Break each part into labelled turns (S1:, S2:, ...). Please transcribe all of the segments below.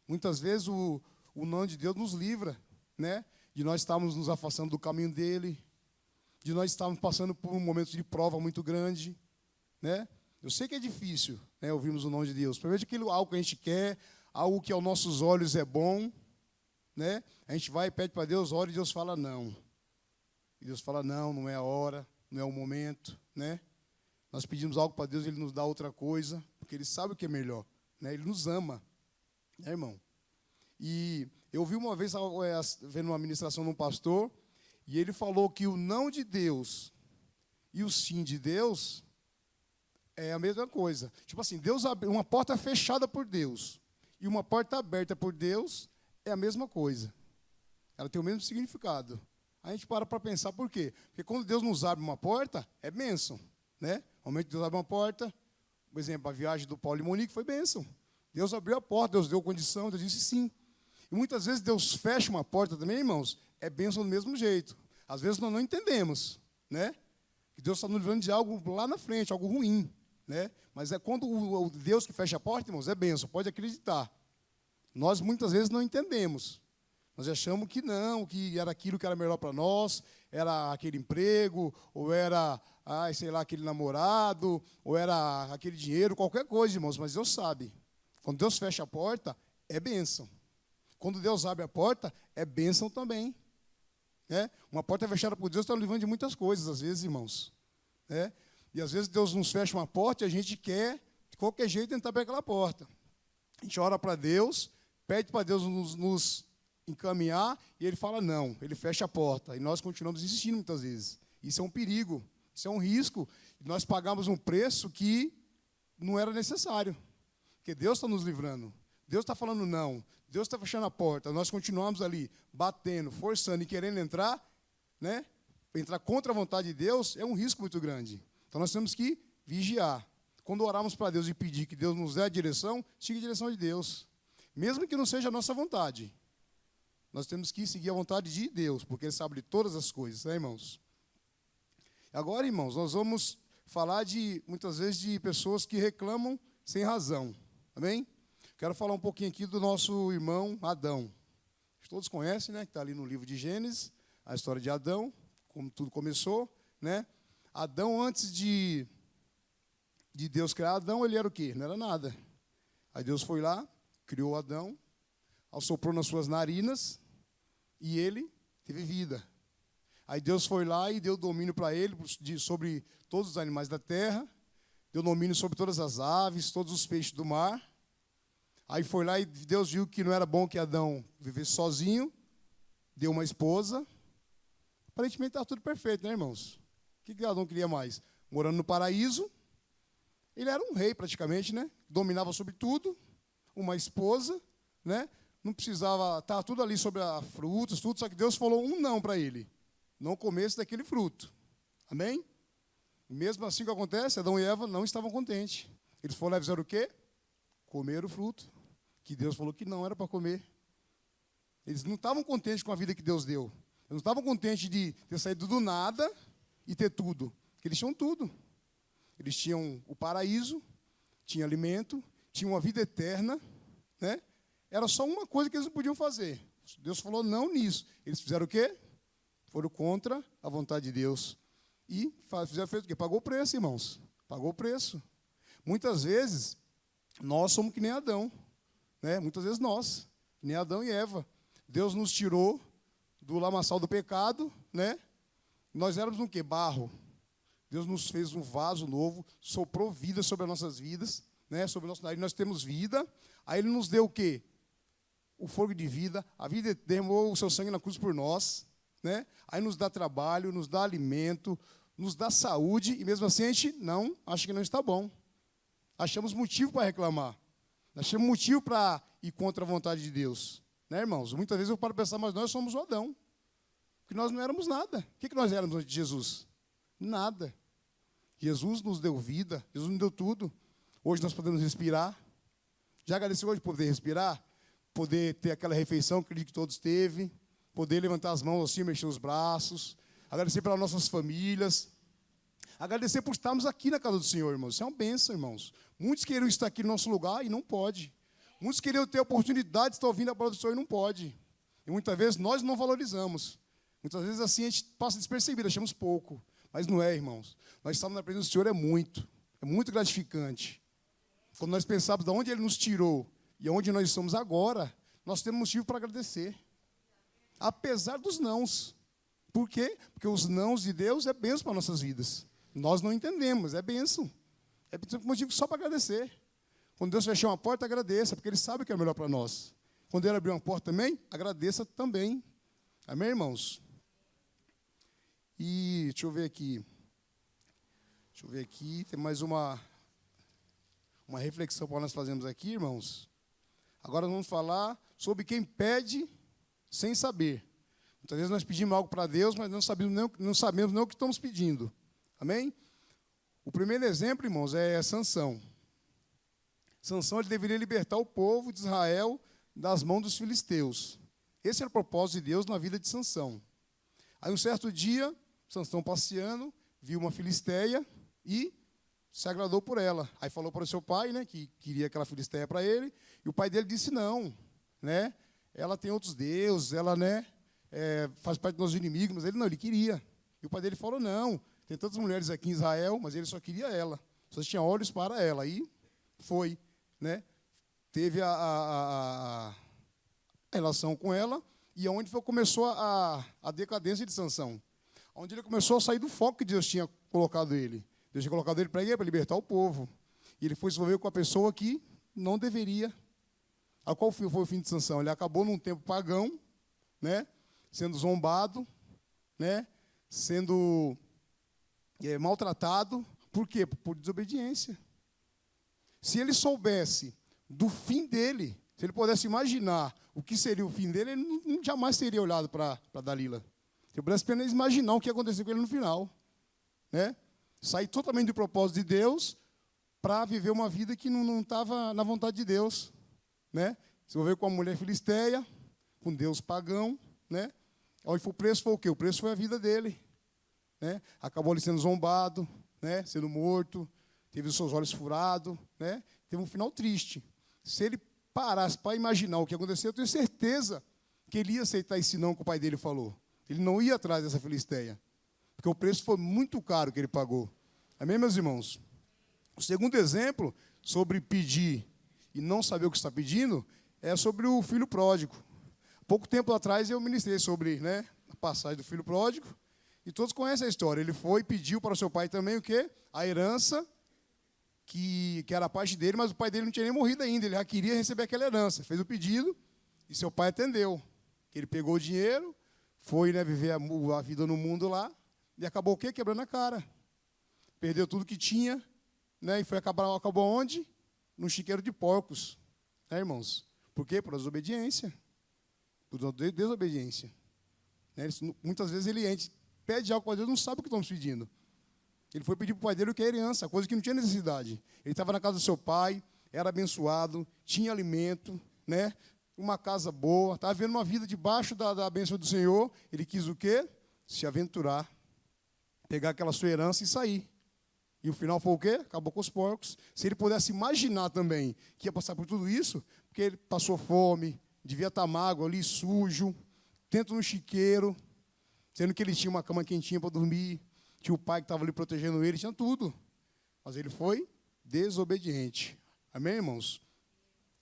S1: Muitas vezes o não de Deus nos livra, né? De nós estarmos nos afastando do caminho dele, de nós estarmos passando por um momento de prova muito grande, né? Eu sei que é difícil, né, ouvirmos o não de Deus. Primeiro, algo que a gente quer, algo que aos nossos olhos é bom, né? A gente vai e pede para Deus, ora, e Deus fala não. E Deus fala não, não é a hora, não é o momento, né? Nós pedimos algo para Deus, Ele nos dá outra coisa, porque Ele sabe o que é melhor, né? Ele nos ama, né, irmão? E eu vi uma vez, vendo uma ministração de um pastor, e ele falou que o não de Deus e o sim de Deus é a mesma coisa. Tipo assim, Deus abre uma porta fechada por Deus e uma porta aberta por Deus é a mesma coisa. Ela tem o mesmo significado. A gente para pensar por quê? Porque quando Deus nos abre uma porta, é bênção, né? No momento que Deus abre uma porta, por exemplo, a viagem do Paulo e Monique foi bênção. Deus abriu a porta, Deus deu condição, Deus disse sim. E muitas vezes Deus fecha uma porta também, irmãos, é bênção do mesmo jeito. Às vezes nós não entendemos, né? Que Deus está nos livrando de algo lá na frente, algo ruim, né? Mas é quando o Deus que fecha a porta, irmãos, é bênção, pode acreditar. Nós muitas vezes não entendemos. Nós achamos que não, que era aquilo que era melhor para nós, era aquele emprego, ou era, sei lá, aquele namorado, ou era aquele dinheiro, qualquer coisa, irmãos, mas Deus sabe. Quando Deus fecha a porta, é bênção. Quando Deus abre a porta, é bênção também. Né? Uma porta fechada por Deus está livrando de muitas coisas, às vezes, irmãos. Né? E às vezes Deus nos fecha uma porta e a gente quer, de qualquer jeito, entrar para aquela porta. A gente ora para Deus, pede para Deus nos encaminhar, e Ele fala não, Ele fecha a porta. E nós continuamos insistindo muitas vezes. Isso é um perigo, isso é um risco. E nós pagamos um preço que não era necessário. Porque Deus está nos livrando. Deus está falando não. Deus está fechando a porta. Nós continuamos ali, batendo, forçando e querendo entrar, né? Entrar contra a vontade de Deus é um risco muito grande. Então nós temos que vigiar. Quando orarmos para Deus e pedir que Deus nos dê a direção, siga a direção de Deus. Mesmo que não seja a nossa vontade. Nós temos que seguir a vontade de Deus, porque Ele sabe de todas as coisas, né, irmãos? Agora, irmãos, nós vamos falar muitas vezes, de pessoas que reclamam sem razão. Amém? Quero falar um pouquinho aqui do nosso irmão Adão. Todos conhecem, né? Que está ali no livro de Gênesis, a história de Adão, como tudo começou, né? Adão, antes de Deus criar Adão, ele era o quê? Não era nada. Aí Deus foi lá, criou Adão, assoprou nas suas narinas e ele teve vida. Aí Deus foi lá e deu domínio para ele sobre todos os animais da terra, deu domínio sobre todas as aves, todos os peixes do mar. Aí foi lá e Deus viu que não era bom que Adão vivesse sozinho, deu uma esposa. Aparentemente estava tudo perfeito, né, irmãos? O que Adão queria mais? Morando no paraíso, ele era um rei praticamente, né? Dominava sobre tudo, uma esposa, né? Não precisava, estava tudo ali sobre as frutas, tudo, só que Deus falou um não para ele. Não comesse daquele fruto. Amém? E mesmo assim o que acontece, Adão e Eva não estavam contentes. Eles foram lá e fizeram o quê? Comer o fruto, que Deus falou que não era para comer. Eles não estavam contentes com a vida que Deus deu. Eles não estavam contentes de ter saído do nada e ter tudo. Porque eles tinham tudo. Eles tinham o paraíso, tinham alimento, tinham uma vida eterna, né? Era só uma coisa que eles não podiam fazer. Deus falou não nisso. Eles fizeram o quê? Foram contra a vontade de Deus. E fizeram feito o quê? Pagou o preço, irmãos. Pagou o preço. Muitas vezes, nós somos que nem Adão, né? Muitas vezes nós, que nem Adão e Eva. Deus nos tirou do lamaçal do pecado, né? Nós éramos um quê? Barro. Deus nos fez um vaso novo, soprou vida sobre as nossas vidas, né? Sobre o nosso nariz nós temos vida. Aí Ele nos deu o quê? O fogo de vida, a vida derramou o seu sangue na cruz por nós, né? Aí nos dá trabalho, nos dá alimento, nos dá saúde, e mesmo assim a gente não acha que não está bom. Achamos motivo para reclamar. Achamos motivo para ir contra a vontade de Deus. Né, irmãos? Muitas vezes eu paro para pensar, mas nós somos o Adão. Porque nós não éramos nada. O que nós éramos antes de Jesus? Nada. Jesus nos deu vida, Jesus nos deu tudo. Hoje nós podemos respirar. Já agradeceu hoje por poder respirar? Poder ter aquela refeição que acredito que todos teve. Poder levantar as mãos assim, mexer os braços. Agradecer pelas nossas famílias. Agradecer por estarmos aqui na casa do Senhor, irmãos. Isso é uma bênção, irmãos. Muitos queriam estar aqui no nosso lugar e não pode. Muitos queriam ter a oportunidade de estar ouvindo a palavra do Senhor e não pode. E muitas vezes nós não valorizamos. Muitas vezes assim a gente passa despercebido, achamos pouco. Mas não é, irmãos. Nós estamos na presença do Senhor é muito gratificante. Quando nós pensamos de onde Ele nos tirou e aonde nós estamos agora, nós temos motivo para agradecer. Apesar dos nãos. Por quê? Porque os nãos de Deus é bênção para nossas vidas. Nós não entendemos, é bênção. É motivo só para agradecer. Quando Deus fechar uma porta, agradeça, porque Ele sabe o que é melhor para nós. Quando Ele abrir uma porta também, agradeça também. Amém, irmãos? E deixa eu ver aqui. Tem mais uma reflexão para nós fazermos aqui, irmãos. Agora vamos falar sobre quem pede sem saber. Muitas vezes nós pedimos algo para Deus, mas não sabemos nem o que estamos pedindo. Amém? O primeiro exemplo, irmãos, é Sansão. Sansão ele deveria libertar o povo de Israel das mãos dos filisteus. Esse era o propósito de Deus na vida de Sansão. Aí um certo dia, Sansão passeando, viu uma filisteia e se agradou por ela. Aí falou para o seu pai, né, que queria aquela filisteia para ele, e o pai dele disse não, né? Ela tem outros deuses, ela, né, faz parte dos nossos inimigos, mas ele queria. E o pai dele falou, não, tem tantas mulheres aqui em Israel, mas ele só queria ela. Só tinha olhos para ela. Aí foi, né? Teve a relação com ela, e onde começou a decadência de Sansão. Onde ele começou a sair do foco que Deus tinha colocado ele. Deus tinha colocado ele para libertar o povo. E ele foi se envolver com a pessoa que não deveria. A qual foi o fim de Sansão? Ele acabou num tempo pagão, né? Sendo zombado, né? Sendo maltratado. Por quê? Por desobediência. Se ele soubesse do fim dele, se ele pudesse imaginar o que seria o fim dele, ele jamais teria olhado para Dalila. Se ele pudesse apenas imaginar o que ia acontecer com ele no final, né? Sair totalmente do propósito de Deus para viver uma vida que não estava na vontade de Deus, né? Se envolver com uma mulher filisteia, com Deus pagão, né? Onde foi o preço foi o quê? O preço foi a vida dele, né? Acabou ele sendo zombado, né? Sendo morto, teve os seus olhos furados, né? Teve um final triste. Se ele parasse para imaginar o que aconteceu, eu tenho certeza que ele ia aceitar esse não que o pai dele falou. Ele não ia atrás dessa filisteia, porque o preço foi muito caro que ele pagou. Amém, meus irmãos? O segundo exemplo sobre pedir e não saber o que está pedindo é sobre o filho pródigo. Pouco tempo atrás eu ministrei sobre, né, a passagem do filho pródigo, e todos conhecem a história. Ele foi e pediu para o seu pai também o quê? A herança, que era a parte dele, mas o pai dele não tinha nem morrido ainda, ele já queria receber aquela herança. Fez o pedido e seu pai atendeu. Ele pegou o dinheiro, foi, né, viver a vida no mundo lá, e acabou o quê? Quebrando a cara. Perdeu tudo que tinha, né, e acabou onde? Num chiqueiro de porcos. Né, irmãos? Por quê? Por desobediência. Por desobediência. Né, muitas vezes a gente pede algo para Deus, não sabe o que estamos pedindo. Ele foi pedir para o pai dele o que é herança, coisa que não tinha necessidade. Ele estava na casa do seu pai, era abençoado, tinha alimento, né? Uma casa boa, estava vivendo uma vida debaixo da bênção do Senhor. Ele quis o quê? Se aventurar, pegar aquela sua herança e sair. E o final foi o quê? Acabou com os porcos. Se ele pudesse imaginar também que ia passar por tudo isso, porque ele passou fome, devia estar magro ali, sujo, dentro no chiqueiro, sendo que ele tinha uma cama quentinha para dormir, tinha o pai que estava ali protegendo ele, tinha tudo. Mas ele foi desobediente. Amém, irmãos?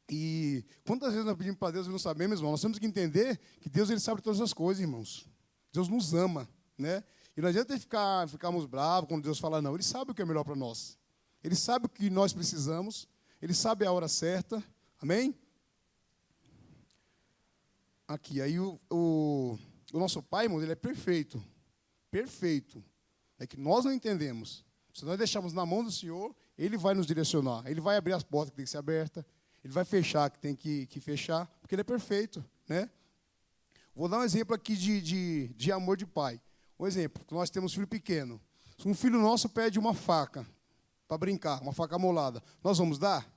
S1: E quantas vezes nós pedimos para Deus e não sabemos, irmãos? Nós temos que entender que Deus ele sabe todas as coisas, irmãos. Deus nos ama, né? E não adianta ficarmos bravos quando Deus fala não. Ele sabe o que é melhor para nós. Ele sabe o que nós precisamos. Ele sabe a hora certa. Amém? Aqui, aí o nosso Pai, irmão, ele é perfeito. Perfeito. É que nós não entendemos. Se nós deixarmos na mão do Senhor, Ele vai nos direcionar. Ele vai abrir as portas que tem que ser abertas. Ele vai fechar que tem que fechar, porque Ele é perfeito, né? Vou dar um exemplo aqui de amor de pai. Um exemplo, nós temos filho pequeno. Se um filho nosso pede uma faca para brincar, uma faca amolada, nós vamos dar?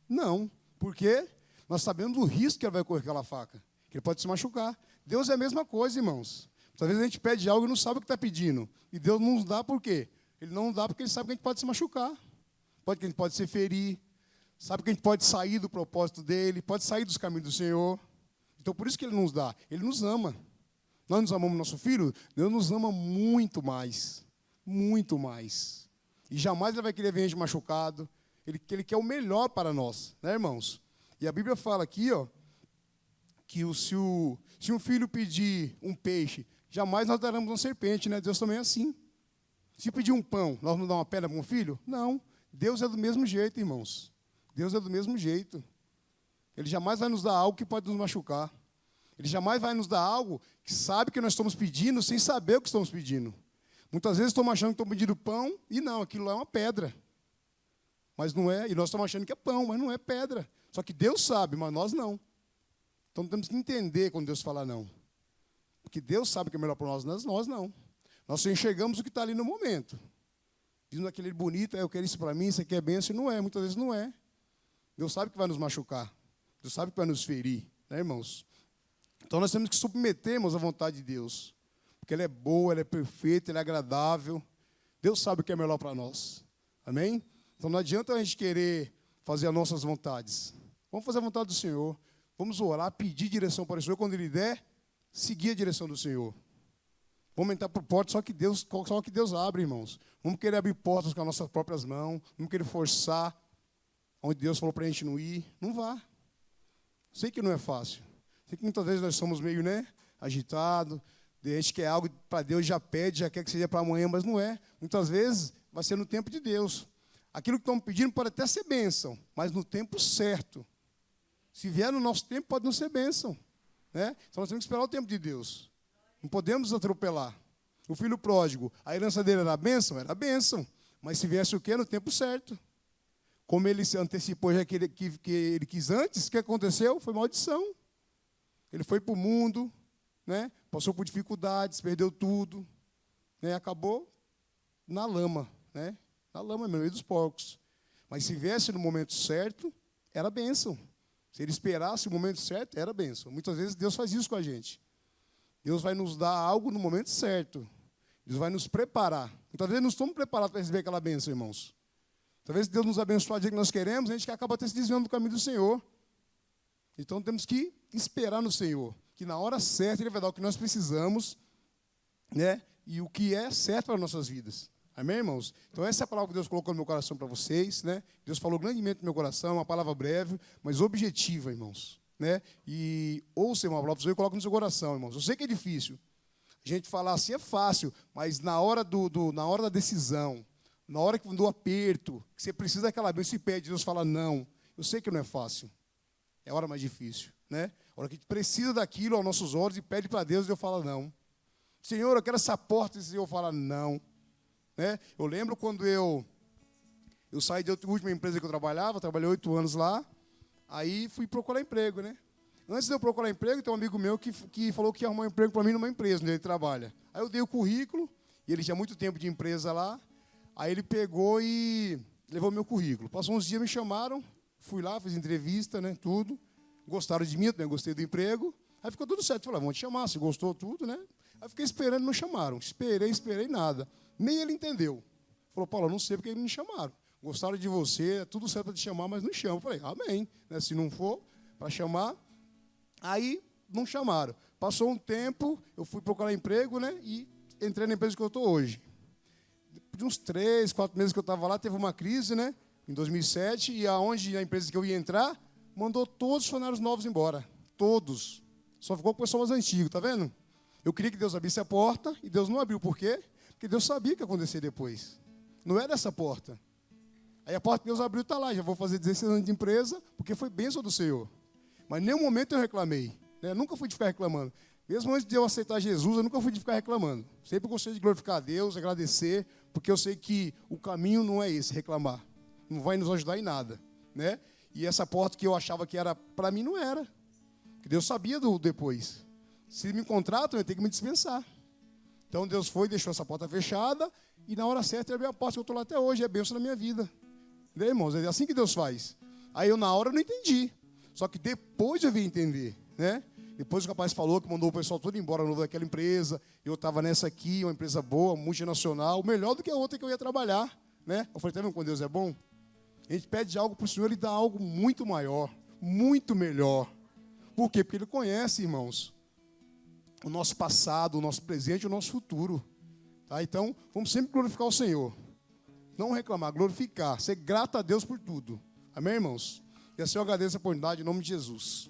S1: Não. Por quê? Nós sabemos do risco que ele vai correr com aquela faca. Que ele pode se machucar. Deus é a mesma coisa, irmãos. Às vezes a gente pede algo e não sabe o que está pedindo. E Deus não nos dá por quê? Ele não nos dá porque Ele sabe que a gente pode se machucar. Que a gente pode se ferir. sabe que a gente pode sair do propósito dele, pode sair dos caminhos do Senhor. Então, por isso que ele nos dá. Ele nos ama. Nós nos amamos nosso filho, Deus nos ama muito mais. Muito mais. E jamais ele vai querer ver a gente machucado. Ele quer o melhor para nós, né, irmãos? E a Bíblia fala aqui, ó, que se um filho pedir um peixe, jamais nós daremos uma serpente, né? Deus também é assim. Se pedir um pão, nós vamos dar uma pedra para um filho? Não. Deus é do mesmo jeito, irmãos. Deus é do mesmo jeito. Ele jamais vai nos dar algo que pode nos machucar. Ele jamais vai nos dar algo que sabe que nós estamos pedindo sem saber o que estamos pedindo. Muitas vezes estamos achando que estamos pedindo pão e não, aquilo lá é uma pedra. Mas não é, e nós estamos achando que é pão, mas não é pedra. Só que Deus sabe, mas nós não. Então temos que entender quando Deus fala não. Porque Deus sabe o que é melhor para nós não. Nós só enxergamos o que está ali no momento. Dizendo aquele bonito, eu quero isso para mim, isso aqui é bênção, e não é, muitas vezes não é. Deus sabe que vai nos machucar. Deus sabe que vai nos ferir, né, irmãos? Então nós temos que submetermos à vontade de Deus. Porque ela é boa, ela é perfeita, ela é agradável. Deus sabe o que é melhor para nós. Amém? Então não adianta a gente querer fazer as nossas vontades. Vamos fazer a vontade do Senhor. Vamos orar, pedir direção para o Senhor. Quando Ele der, seguir a direção do Senhor. Vamos entrar por portas só que Deus abre, irmãos. Vamos querer abrir portas com as nossas próprias mãos. Vamos querer forçar onde Deus falou para a gente não ir. Não vá. Sei que não é fácil. Sei que muitas vezes nós somos meio, agitados. A gente quer algo para Deus, já pede, já quer que seja para amanhã, mas não é. Muitas vezes vai ser no tempo de Deus. Aquilo que estamos pedindo pode até ser bênção, mas no tempo certo. Se vier no nosso tempo, pode não ser bênção. Né? Então nós temos que esperar o tempo de Deus. Não podemos atropelar. O filho pródigo, a herança dele era bênção? Era bênção. Mas se viesse o quê? No tempo certo. Como ele se antecipou já que ele quis antes, o que aconteceu? Foi maldição. Ele foi para o mundo, né? Passou por dificuldades, perdeu tudo. Né? Acabou na lama. Né? Na lama, no meio dos porcos. Mas se viesse no momento certo, era bênção. Se ele esperasse o momento certo, era bênção. Muitas vezes Deus faz isso com a gente. Deus vai nos dar algo no momento certo. Deus vai nos preparar. Muitas vezes não estamos preparados para receber aquela bênção, irmãos. Talvez Deus nos abençoe do jeito que nós queremos, a gente acaba até se desviando do caminho do Senhor. Então temos que esperar no Senhor, que na hora certa Ele vai dar o que nós precisamos, né? E o que é certo para as nossas vidas. Amém, irmãos? Então essa é a palavra que Deus colocou no meu coração para vocês, né? Deus falou grandemente no meu coração, uma palavra breve, mas objetiva, irmãos. Né? E ouça uma palavra e coloca no seu coração, irmãos. Eu sei que é difícil. A gente falar assim é fácil, mas na hora da decisão, na hora do aperto, que você precisa daquela bênção e pede, Deus fala não. Eu sei que não é fácil. É a hora mais difícil, né? A hora que a gente precisa daquilo aos nossos olhos e pede para Deus, Deus fala não. Senhor, eu quero essa porta, e o Senhor fala não. Né? Eu lembro quando eu saí da última empresa que eu trabalhei 8 anos lá, aí fui procurar emprego, né? Antes de eu procurar emprego, tem um amigo meu que falou que ia arrumar um emprego para mim numa empresa onde ele trabalha. Aí eu dei o currículo, e ele tinha muito tempo de empresa lá, aí ele pegou e levou meu currículo. Passou uns dias, me chamaram, fui lá, fiz entrevista, né, tudo. Gostaram de mim, eu também gostei do emprego. Aí ficou tudo certo. Falei, vão te chamar, se gostou tudo, né? Aí fiquei esperando, não chamaram. Esperei, nada. Nem ele entendeu. Falou, Paulo, eu não sei porque eles me chamaram. Gostaram de você, é tudo certo para te chamar, mas não chamam. Falei, amém. Né? Se não for para chamar, aí não chamaram. Passou um tempo, eu fui procurar emprego, né? E entrei na empresa que eu estou hoje. De uns 3, 4 meses que eu estava lá, teve uma crise, né? Em 2007, e aonde a empresa que eu ia entrar, mandou todos os funcionários novos embora. Todos. Só ficou com pessoas antigas, tá vendo? Eu queria que Deus abrisse a porta, e Deus não abriu. Por quê? Porque Deus sabia o que ia acontecer depois. Não era essa porta. Aí a porta que Deus abriu está lá. Já vou fazer 16 anos de empresa, porque foi bênção do Senhor. Mas em nenhum momento eu reclamei. Né? Nunca fui de ficar reclamando. Mesmo antes de eu aceitar Jesus, eu nunca fui de ficar reclamando. Sempre gostei de glorificar a Deus, agradecer, porque eu sei que o caminho não é esse, reclamar. Não vai nos ajudar em nada. Né? E essa porta que eu achava que era para mim, não era. Porque Deus sabia do depois. Se me contratam, eu tenho que me dispensar. Então Deus foi e deixou essa porta fechada, e na hora certa ele abriu a porta que eu estou lá até hoje, é bênção na minha vida. Né, irmãos? É assim que Deus faz. Aí eu na hora não entendi. Só que depois eu vim entender. Né? Depois o rapaz falou que mandou o pessoal todo embora novo daquela empresa. Eu estava nessa aqui, uma empresa boa, multinacional, melhor do que a outra que eu ia trabalhar. Né? Eu falei, tá vendo quando Deus é bom? A gente pede algo para o Senhor, Ele dá algo muito maior, muito melhor. Por quê? Porque Ele conhece, irmãos, o nosso passado, o nosso presente e o nosso futuro. Tá? Então, vamos sempre glorificar o Senhor. Não reclamar, glorificar, ser grato a Deus por tudo. Amém, irmãos? E assim eu agradeço a oportunidade em nome de Jesus.